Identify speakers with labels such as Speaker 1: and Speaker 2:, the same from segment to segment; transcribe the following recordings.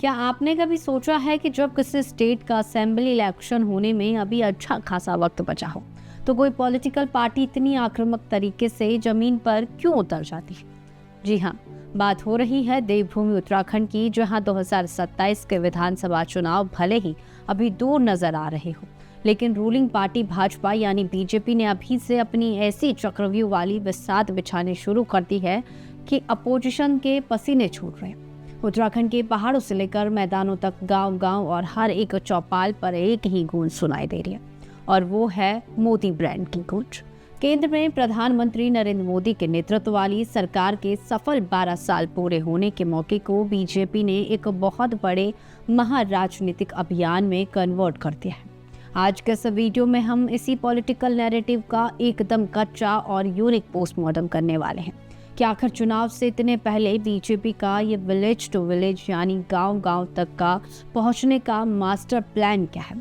Speaker 1: क्या आपने कभी सोचा है कि जब किसी स्टेट का असेंबली इलेक्शन होने में अभी अच्छा खासा वक्त बचा हो, तो कोई पॉलिटिकल पार्टी इतनी आक्रामक तरीके से जमीन पर क्यों उतर जाती है? जी हाँ, बात हो रही है देवभूमि उत्तराखंड की, जहां 2027 के विधानसभा चुनाव भले ही अभी दूर नजर आ रहे हो, लेकिन रूलिंग पार्टी भाजपा यानी बीजेपी ने अभी से अपनी ऐसी चक्रव्यूह वाली बिसात बिछाने शुरू कर दी है कि अपोजिशन के पसीने छूट रहे हैं। उत्तराखंड के पहाड़ों से लेकर मैदानों तक गांव-गांव और हर एक चौपाल पर एक ही गूंज सुनाई दे रही है, और वो है मोदी ब्रांड की गूंज। केंद्र में प्रधानमंत्री नरेंद्र मोदी के नेतृत्व वाली सरकार के सफल 12 साल पूरे होने के मौके को बीजेपी ने एक बहुत बड़े महाराजनीतिक अभियान में कन्वर्ट कर दिया है। आज के इस वीडियो में हम इसी पॉलिटिकल नैरेटिव का एकदम कच्चा और यूनिक पोस्टमार्टम करने वाले हैं कि आखिर चुनाव से इतने पहले बीजेपी का ये विलेज टू विलेज यानी गांव-गांव तक का पहुंचने का मास्टर प्लान क्या है,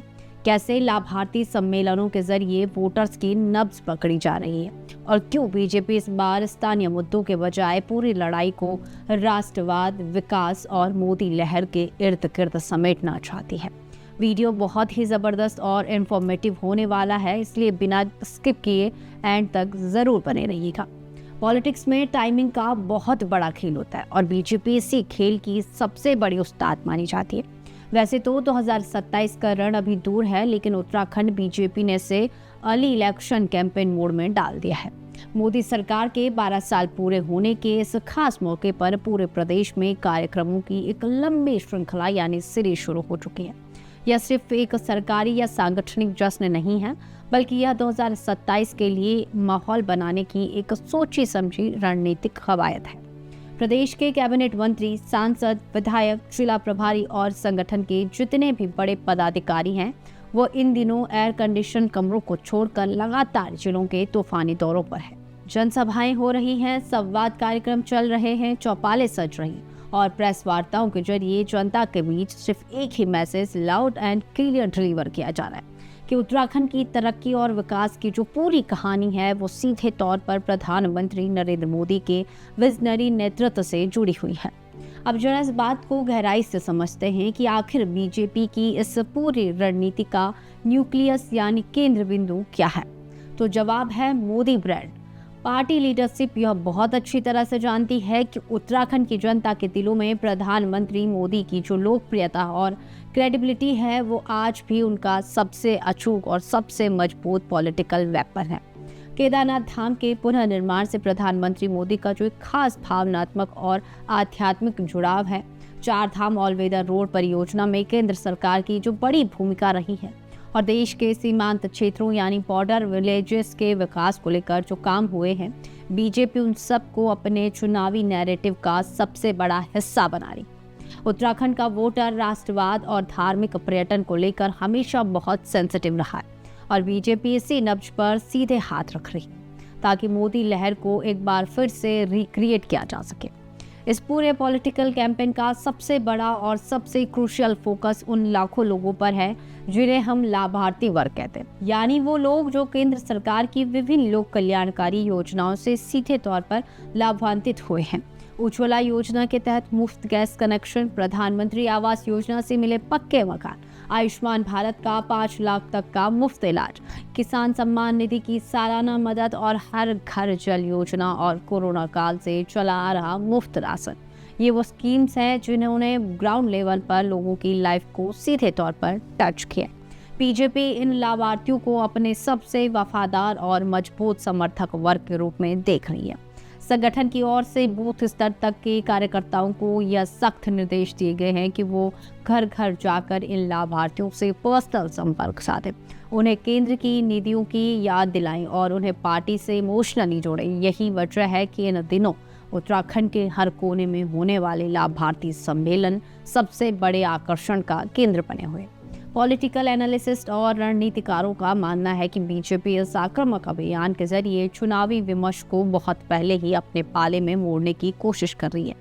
Speaker 1: कैसे लाभार्थी सम्मेलनों के जरिए वोटर्स की नब्ज पकड़ी जा रही है, और क्यों बीजेपी इस बार स्थानीय मुद्दों के बजाय पूरी लड़ाई को राष्ट्रवाद, विकास और मोदी लहर के इर्द गिर्द समेटना चाहती है। वीडियो बहुत ही ज़बरदस्त और इन्फॉर्मेटिव होने वाला है, इसलिए बिना स्किप किए एंड तक ज़रूर बने रहिएगा। पॉलिटिक्स में टाइमिंग का बहुत बड़ा खेल होता है और बीजेपी इसी खेल की सबसे बड़ी उस्ताद मानी जाती है। वैसे तो 2027 का रण अभी दूर है, लेकिन उत्तराखंड बीजेपी ने इसे अर्ली इलेक्शन कैंपेन मोड में डाल दिया है। मोदी सरकार के 12 साल पूरे होने के इस खास मौके पर पूरे प्रदेश में कार्यक्रमों की एक लंबी श्रृंखला यानी सीरीज शुरू हो चुकी है। यह सिर्फ एक सरकारी या सांगठनिक जश्न नहीं है, बल्कि यह 2027 के लिए माहौल बनाने की एक सोची समझी रणनीतिक कवायद है। प्रदेश के कैबिनेट मंत्री, सांसद, विधायक, जिला प्रभारी और संगठन के जितने भी बड़े पदाधिकारी हैं, वो इन दिनों एयर कंडीशन कमरों को छोड़कर लगातार जिलों के तूफानी दौरों पर है। जनसभाएं हो रही हैं, संवाद कार्यक्रम चल रहे हैं, चौपालें सज रही हैं और प्रेस वार्ताओं के जरिए जनता के बीच सिर्फ एक ही message loud and clear deliver किया जा रहा है कि उत्तराखंड की तरक्की और विकास की जो पूरी कहानी है वो सीधे तौर पर प्रधानमंत्री नरेंद्र मोदी के विजनरी नेतृत्व से जुड़ी हुई है। अब जरा इस बात को गहराई से समझते हैं कि आखिर बीजेपी की इस पूरी रणनीति का न्यूक्लियस यानी केंद्र बिंदु क्या है। तो जवाब है मोदी ब्रांड। पार्टी लीडरशिप यह बहुत अच्छी तरह से जानती है कि उत्तराखंड की जनता के दिलों में प्रधानमंत्री मोदी की जो लोकप्रियता और क्रेडिबिलिटी है वो आज भी उनका सबसे अचूक और सबसे मजबूत पॉलिटिकल वेपन है। केदारनाथ धाम के पुनर्निर्माण से प्रधानमंत्री मोदी का जो एक खास भावनात्मक और आध्यात्मिक जुड़ाव है, 4 धाम ऑल वेदर रोड परियोजना में केंद्र सरकार की जो बड़ी भूमिका रही है, और देश के सीमांत क्षेत्रों यानी बॉर्डर विलेजेस के विकास को लेकर जो काम हुए हैं, बीजेपी उन सबको अपने चुनावी नैरेटिव का सबसे बड़ा हिस्सा बना रही। उत्तराखंड का वोटर राष्ट्रवाद और धार्मिक पर्यटन को लेकर हमेशा बहुत सेंसिटिव रहा है और बीजेपी इसी नब्ज पर सीधे हाथ रख रही ताकि मोदी लहर को एक बार फिर से रिक्रिएट किया जा सके। इस पूरे पॉलिटिकल कैंपेन का सबसे बड़ा और सबसे क्रूशियल फोकस उन लाखों लोगों पर है जिन्हें हम लाभार्थी वर्ग कहते हैं, यानी वो लोग जो केंद्र सरकार की विभिन्न लोक कल्याणकारी योजनाओं से सीधे तौर पर लाभान्वित हुए हैं। उज्ज्वला योजना के तहत मुफ्त गैस कनेक्शन, प्रधानमंत्री आवास योजना से मिले पक्के मकान, आयुष्मान भारत का 5 लाख तक का मुफ्त इलाज, किसान सम्मान निधि की सालाना मदद और हर घर जल योजना और कोरोना काल से चला आ रहा मुफ्त राशन, ये वो स्कीम्स हैं जिन्होंने ग्राउंड लेवल पर लोगों की लाइफ को सीधे तौर पर टच किया। बीजेपी इन लाभार्थियों को अपने सबसे वफादार और मजबूत समर्थक वर्ग के रूप में देख रही है। संगठन की ओर से बूथ स्तर तक के कार्यकर्ताओं को यह सख्त निर्देश दिए गए हैं कि वो घर घर जाकर इन लाभार्थियों से पर्सनल संपर्क साधें, उन्हें केंद्र की नीतियों की याद दिलाएं और उन्हें पार्टी से इमोशनली जोड़ें। यही वजह है कि इन दिनों उत्तराखंड के हर कोने में होने वाले लाभार्थी सम्मेलन सबसे बड़े आकर्षण का केंद्र बने हुए। पॉलिटिकल एनालिसिस्ट और रणनीतिकारों का मानना है कि बीजेपी इस आक्रामक अभियान के जरिए चुनावी विमर्श को बहुत पहले ही अपने पाले में मोड़ने की कोशिश कर रही है।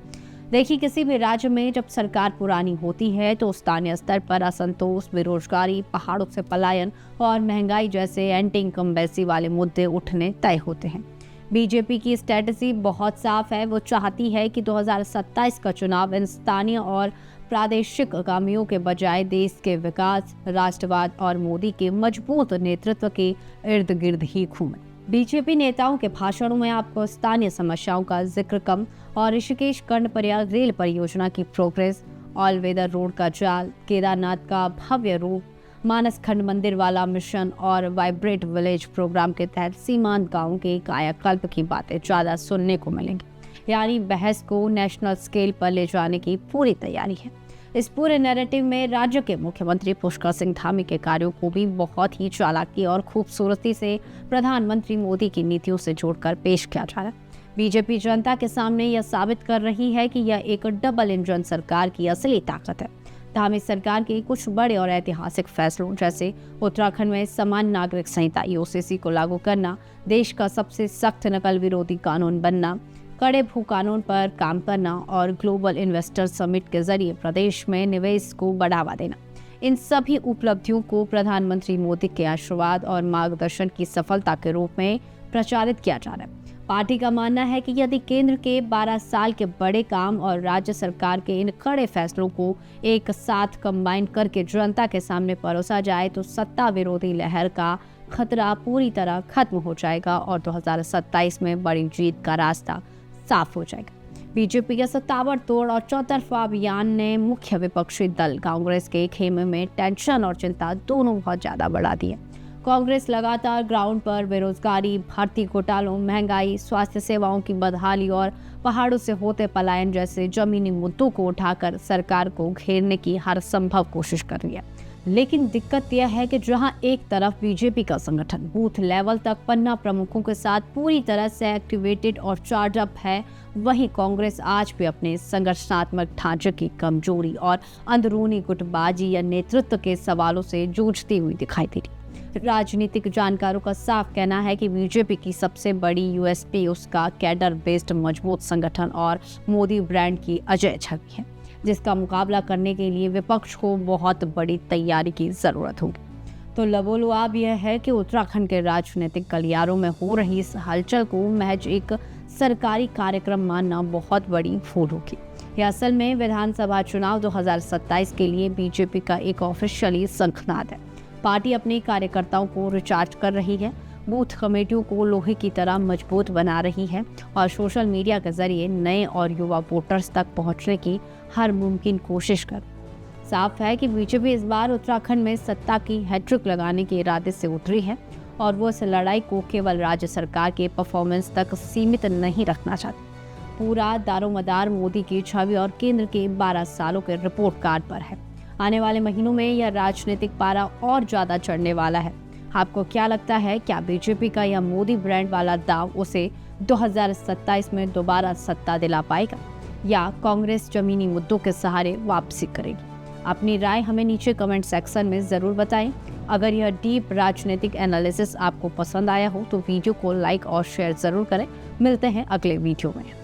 Speaker 1: देखिए, किसी भी राज्य में जब सरकार पुरानी होती है तो स्थानीय स्तर पर असंतोष, बेरोजगारी, पहाड़ों से पलायन और महंगाई जैसे एंटी इनकम्बेंसी वाले मुद्दे उठने तय होते हैं। बीजेपी की स्ट्रेटजी बहुत साफ है। वो चाहती है कि 2027 का चुनाव इन स्थानीय और प्रादेशिक आगामियों के बजाय देश के विकास, राष्ट्रवाद और मोदी के मजबूत नेतृत्व के इर्द गिर्द ही घूमे। बीजेपी नेताओं के भाषणों में आपको स्थानीय समस्याओं का जिक्र कम और ऋषिकेश कर्णप्रयाग रेल परियोजना की प्रोग्रेस, ऑल वेदर रोड का जाल, केदारनाथ का भव्य रूप, मानस खंड मंदिर वाला मिशन और वाइब्रेट विलेज प्रोग्राम के तहत सीमांत गांवों के कायाकल्प की बातें ज्यादा सुनने को मिलेंगी। यानी बहस को नेशनल स्केल पर ले जाने की पूरी तैयारी है। इस पूरे नैरेटिव में राज्य के मुख्यमंत्री पुष्कर सिंह धामी के कार्यों को भी बहुत ही चालाकी और खूबसूरती से प्रधानमंत्री मोदी की नीतियों से जोड़कर पेश किया जा रहा है। बीजेपी जनता के सामने यह साबित कर रही है कि यह एक डबल इंजन सरकार की असली ताकत है। धामी सरकार के कुछ बड़े और ऐतिहासिक फैसलों जैसे उत्तराखंड में समान नागरिक संहिता यूसीसी को लागू करना, देश का सबसे सख्त नकल विरोधी कानून बनना, कड़े भू कानून पर काम करना और ग्लोबल इन्वेस्टर समिट के जरिए प्रदेश में निवेश को बढ़ावा देना, इन सभी उपलब्धियों को प्रधानमंत्री मोदी के आशीर्वाद और मार्गदर्शन की सफलता के रूप में प्रचारित किया जा रहा है। पार्टी का मानना है कि यदि केंद्र के 12 साल के बड़े काम और राज्य सरकार के इन कड़े फैसलों को एक साथ कंबाइन करके जनता के सामने परोसा जाए तो सत्ता विरोधी लहर का खतरा पूरी तरह खत्म हो जाएगा और 2027 में बड़ी जीत का रास्ता साफ हो जाएगा। बीजेपी के ताबड़तोड़ और चौतरफा अभियान ने मुख्य विपक्षी दल कांग्रेस के खेमे में टेंशन और चिंता दोनों बहुत ज्यादा बढ़ा दी है। कांग्रेस लगातार ग्राउंड पर बेरोजगारी, भर्ती घोटालों, महंगाई, स्वास्थ्य सेवाओं की बदहाली और पहाड़ों से होते पलायन जैसे जमीनी मुद्दों को उठाकर सरकार को घेरने की हर संभव कोशिश कर रही है। लेकिन दिक्कत यह है कि जहां एक तरफ बीजेपी का संगठन बूथ लेवल तक पन्ना प्रमुखों के साथ पूरी तरह से एक्टिवेटेड और चार्ज अप है, वहीं कांग्रेस आज भी अपने संगठनात्मक ढांचे की कमजोरी और अंदरूनी गुटबाजी या नेतृत्व के सवालों से जूझती हुई दिखाई दे रही। राजनीतिक जानकारों का साफ कहना है कि बीजेपी की सबसे बड़ी यूएसपी उसका कैडर बेस्ड मजबूत संगठन और मोदी ब्रांड की अजय छवि है, जिसका मुकाबला करने के लिए विपक्ष को बहुत बड़ी तैयारी की जरूरत होगी। तो लबोलुआब यह है कि उत्तराखंड के राजनीतिक गलियारों में हो रही इस हलचल को महज एक सरकारी कार्यक्रम मानना बहुत बड़ी भूल होगी। यह असल में विधानसभा चुनाव 2027 के लिए बीजेपी का एक ऑफिशियली शंखनाद है। पार्टी अपने कार्यकर्ताओं को रिचार्ज कर रही है, बूथ कमेटियों को लोहे की तरह मजबूत बना रही है और सोशल मीडिया के जरिए नए और युवा वोटर्स तक पहुंचने की हर मुमकिन कोशिश कर। साफ है कि बीजेपी इस बार उत्तराखंड में सत्ता की हैट्रिक लगाने के इरादे से उतरी है और वो इस लड़ाई को केवल राज्य सरकार के परफॉर्मेंस तक सीमित नहीं रखना चाहती। पूरा दारोमदार मोदी की छवि और केंद्र के 12 सालों के रिपोर्ट कार्ड पर है। आने वाले महीनों में यह राजनीतिक पारा और ज्यादा चढ़ने वाला है। आपको क्या लगता है, क्या बीजेपी का यह मोदी ब्रांड वाला दाव उसे 2027 में दोबारा सत्ता दिला पाएगा या कांग्रेस जमीनी मुद्दों के सहारे वापसी करेगी? अपनी राय हमें नीचे कमेंट सेक्शन में जरूर बताएं। अगर यह डीप राजनीतिक एनालिसिस आपको पसंद आया हो तो वीडियो को लाइक और शेयर जरूर करें। मिलते हैं अगले वीडियो में।